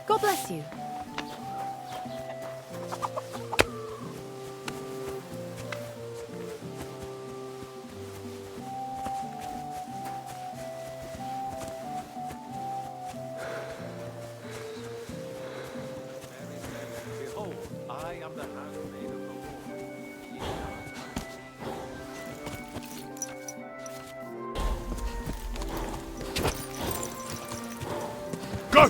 God bless you. Behold, I am the handmaid of the Lord. Go!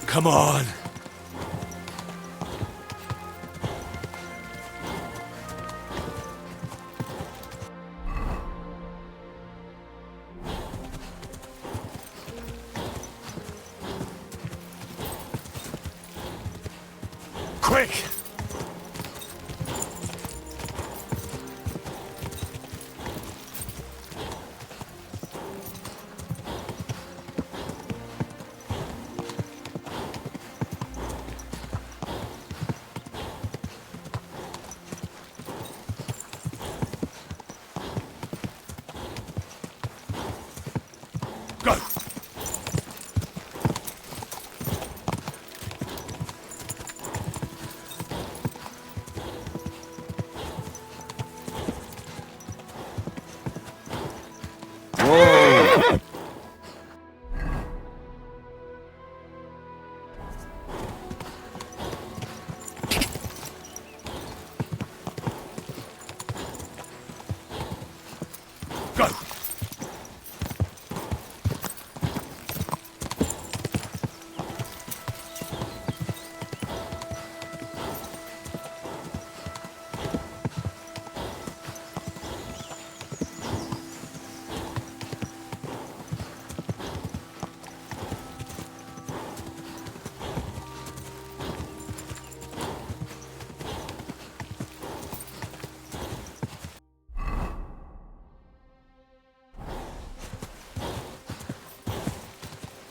Come on! Quick! Go! Whoa! Go!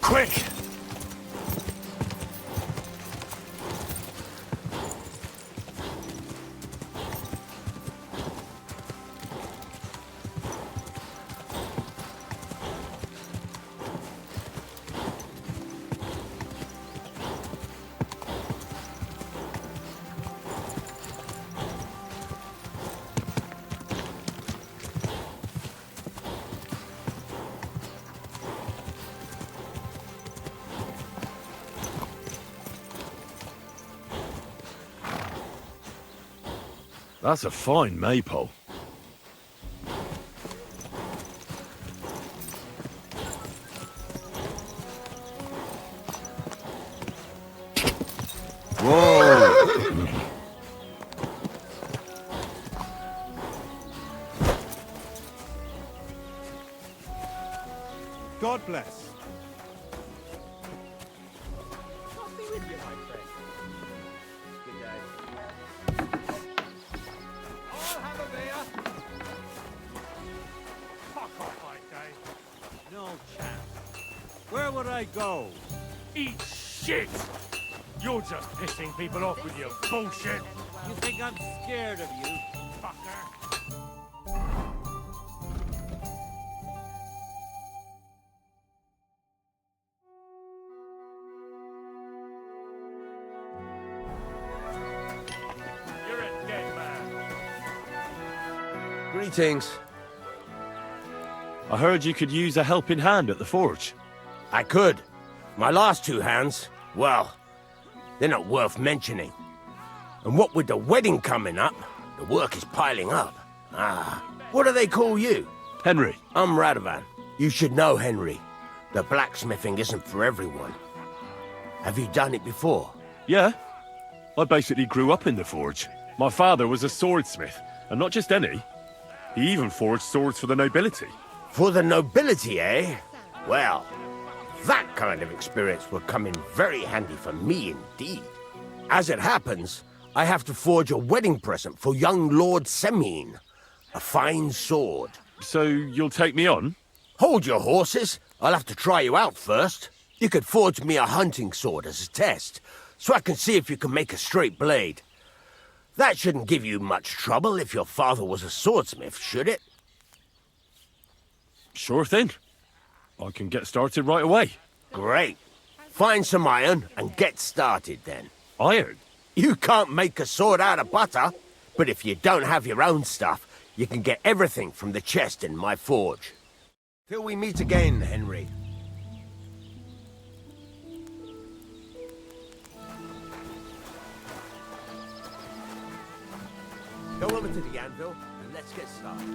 Quick! That's a fine maypole. Whoa! God bless. God be with you, my friend. Good day. I'll have a beer. Fuck off, I say. No chance. Where would I go? Eat shit! You're just pissing people off with your bullshit! You think I'm scared of you, fucker? You're a dead man. Greetings. I heard you could use a helping hand at the forge. I could. My last two hands, well, they're not worth mentioning. And what with the wedding coming up, the work is piling up. What do they call you? Henry. I'm Radovan. You should know, Henry. The blacksmithing isn't for everyone. Have you done it before? Yeah. I basically grew up in the forge. My father was a swordsmith, and not just any. He even forged swords for the nobility. For the nobility, eh? Well, that kind of experience will come in very handy for me indeed. As it happens, I have to forge a wedding present for young Lord Semine. A fine sword. So you'll take me on? Hold your horses. I'll have to try you out first. You could forge me a hunting sword as a test, so I can see if you can make a straight blade. That shouldn't give you much trouble if your father was a swordsmith, should it? Sure thing. I can get started right away. Great. Find some iron and get started then. Iron? You can't make a sword out of butter, but if you don't have your own stuff, you can get everything from the chest in my forge. Till we meet again, Henry. Go over to the anvil and let's get started.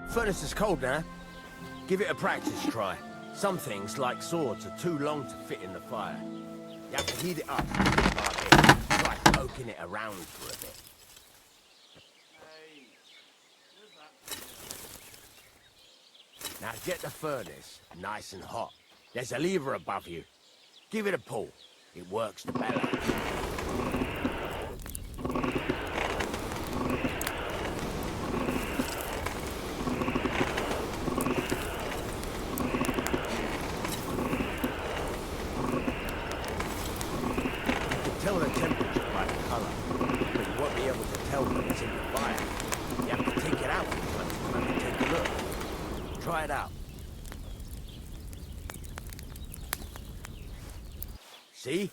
Furnace is cold now. Give it a practice try. Some things, like swords, are too long to fit in the fire. You have to heat it up. Try poking it around for a bit. Now get the furnace nice and hot. There's a lever above you. Give it a pull. It works the bellows. Tell the temperature by the color, but you won't be able to tell when it's in the fire. You have to take it out from time to time and take a look. Try it out. See?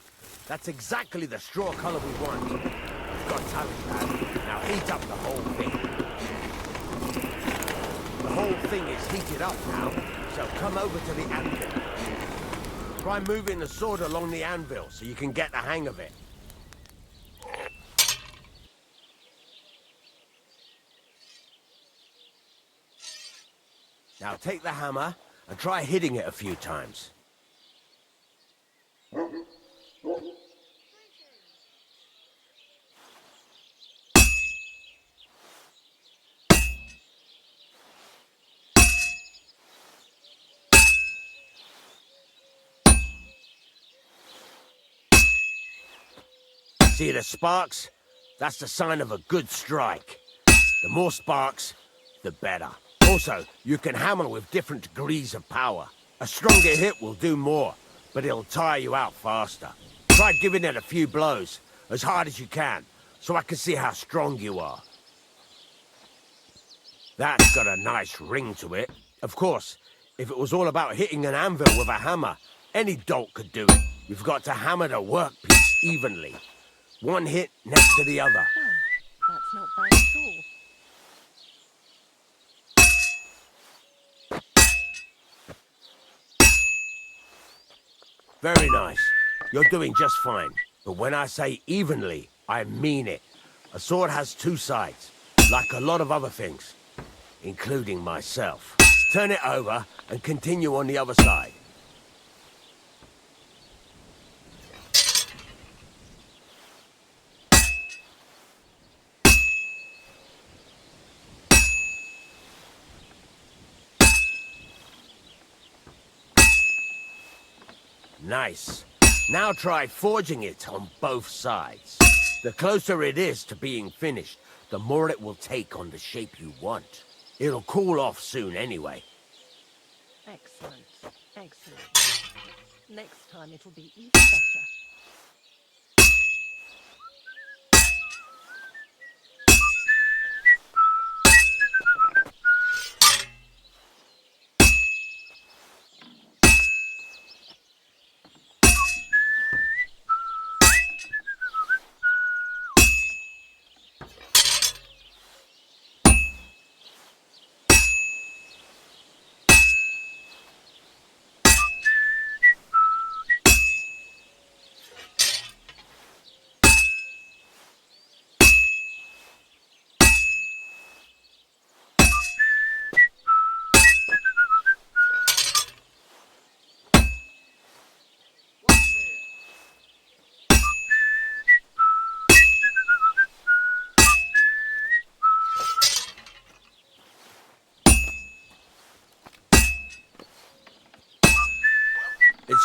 That's exactly the straw color we want. You've got talent, lad. Now heat up the whole thing. The whole thing is heated up now, so come over to the anvil. Try moving the sword along the anvil so you can get the hang of it. Now take the hammer and try hitting it a few times. See the sparks? That's the sign of a good strike. The more sparks, the better. Also, you can hammer with different degrees of power. A stronger hit will do more, but it'll tire you out faster. Try giving it a few blows, as hard as you can, so I can see how strong you are. That's got a nice ring to it. Of course, if it was all about hitting an anvil with a hammer, any dolt could do it. You've got to hammer the workpiece evenly. One hit next to the other. Well, that's not bad at all. Very nice. You're doing just fine. But when I say evenly, I mean it. A sword has two sides, like a lot of other things, including myself. Turn it over and continue on the other side. Nice. Now try forging it on both sides. The closer it is to being finished, the more it will take on the shape you want. It'll cool off soon anyway. Excellent. Excellent. Next time it'll be even better.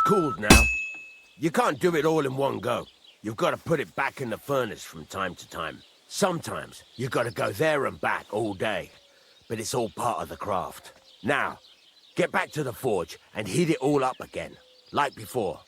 cooled now. You can't do it all in one go. You've got to put it back in the furnace from time to time. Sometimes you've got to go there and back all day. But it's all part of the craft. Now, get back to the forge and heat it all up again, like before.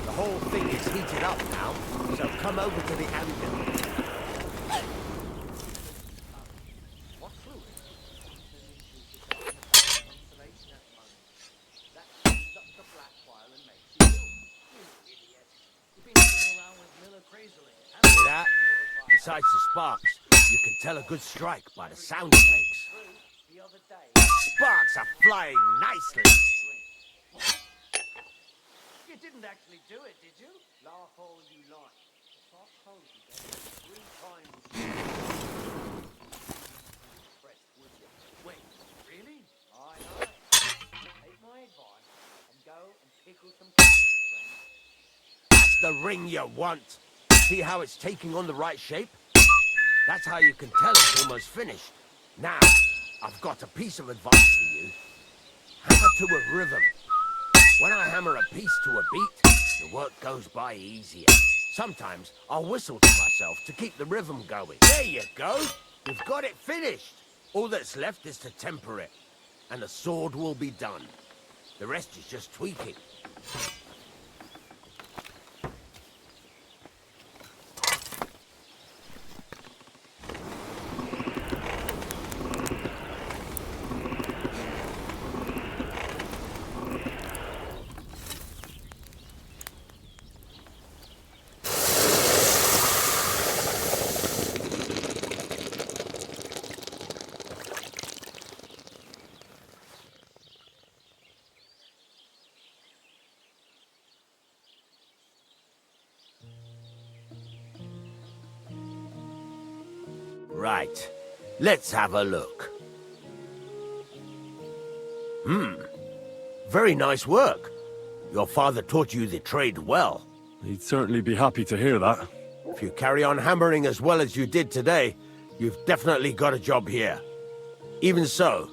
The whole thing is heated up now, so come over to the anvil. What fluid? Conservation at the moment. That heats up the black file and makes you ill. You idiot. You've been hanging around with Miller crazily, haven't See that? Besides the sparks, you can tell a good strike by the sound it makes. you? The other day, Sparks are flying nicely. you didn't actually do it, did you? Laugh all you like. If I told you that 3 times. Impressed, would you? Wait, really? I know. Take my advice and go and pickle some friends. That's the ring you want. See how it's taking on the right shape? That's how you can tell it's almost finished. Now, I've got a piece of advice for you. Hammer to a rhythm. When I hammer a piece to a beat, the work goes by easier. Sometimes I'll whistle to myself to keep the rhythm going. There you go. You've got it finished. All that's left is to temper it, and the sword will be done. The rest is just tweaking. Right. Let's have a look. Very nice work. Your father taught you the trade well. He'd certainly be happy to hear that. If you carry on hammering as well as you did today, you've definitely got a job here. Even so,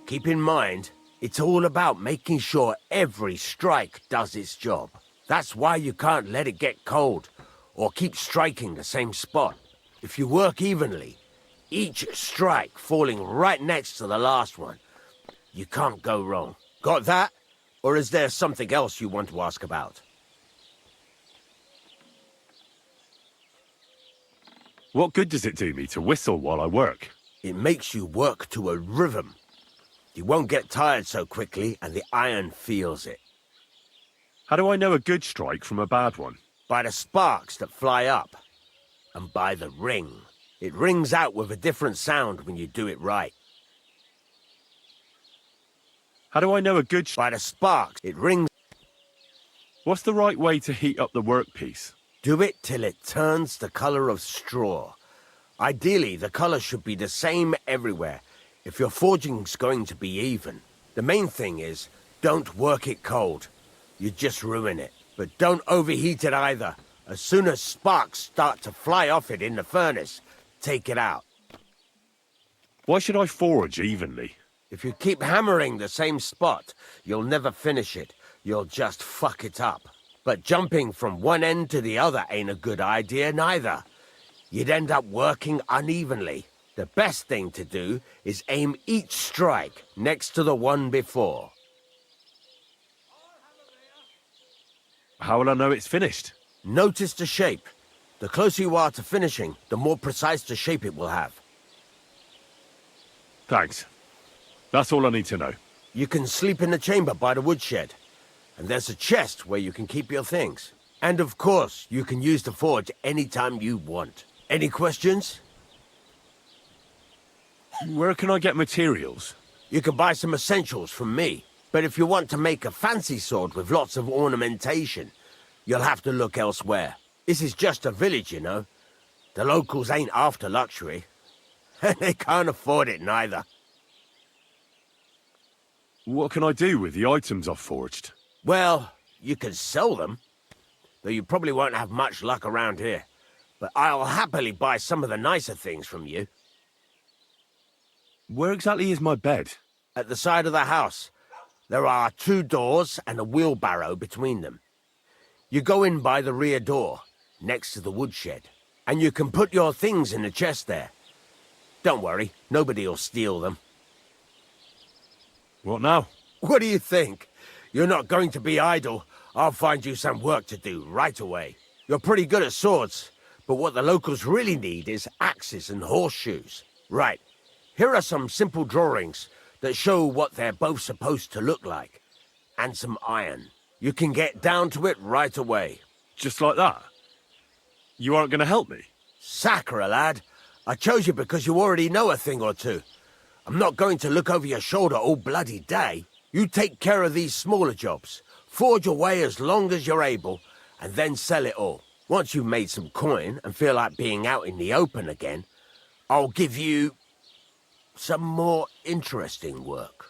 keep in mind, it's all about making sure every strike does its job. That's why you can't let it get cold, or keep striking the same spot. If you work evenly, each strike falling right next to the last one, you can't go wrong. Got that? Or is there something else you want to ask about? What good does it do me to whistle while I work? It makes you work to a rhythm. You won't get tired so quickly, and the iron feels it. How do I know a good strike from a bad one? By the sparks that fly up. And by the ring. It rings out with a different sound when you do it right. How do I know a good By the sparks, it rings. What's the right way to heat up the workpiece? Do it till it turns the color of straw. Ideally, the color should be the same everywhere, if your forging's going to be even. The main thing is, don't work it cold. You just ruin it. But don't overheat it either. As soon as sparks start to fly off it in the furnace, take it out. Why should I forge evenly? If you keep hammering the same spot, you'll never finish it. You'll just fuck it up. But jumping from one end to the other ain't a good idea neither. You'd end up working unevenly. The best thing to do is aim each strike next to the one before. How will I know it's finished? Notice the shape. The closer you are to finishing, the more precise the shape it will have. Thanks. That's all I need to know. You can sleep in the chamber by the woodshed. And there's a chest where you can keep your things. And of course, you can use the forge anytime you want. Any questions? Where can I get materials? You can buy some essentials from me. But if you want to make a fancy sword with lots of ornamentation, you'll have to look elsewhere. This is just a village, you know. The locals ain't after luxury. And they can't afford it neither. What can I do with the items I've forged? Well, you can sell them, though you probably won't have much luck around here. But I'll happily buy some of the nicer things from you. Where exactly is my bed? At the side of the house, there are 2 doors and a wheelbarrow between them. You go in by the rear door, next to the woodshed, and you can put your things in the chest there. Don't worry, nobody'll steal them. What now? What do you think? You're not going to be idle. I'll find you some work to do right away. You're pretty good at swords, but what the locals really need is axes and horseshoes. Right, here are some simple drawings that show what they're both supposed to look like. And some iron. You can get down to it right away. Just like that? You aren't going to help me? Sacre, lad. I chose you because you already know a thing or two. I'm not going to look over your shoulder all bloody day. You take care of these smaller jobs. Forge away as long as you're able, and then sell it all. Once you've made some coin and feel like being out in the open again, I'll give you some more interesting work.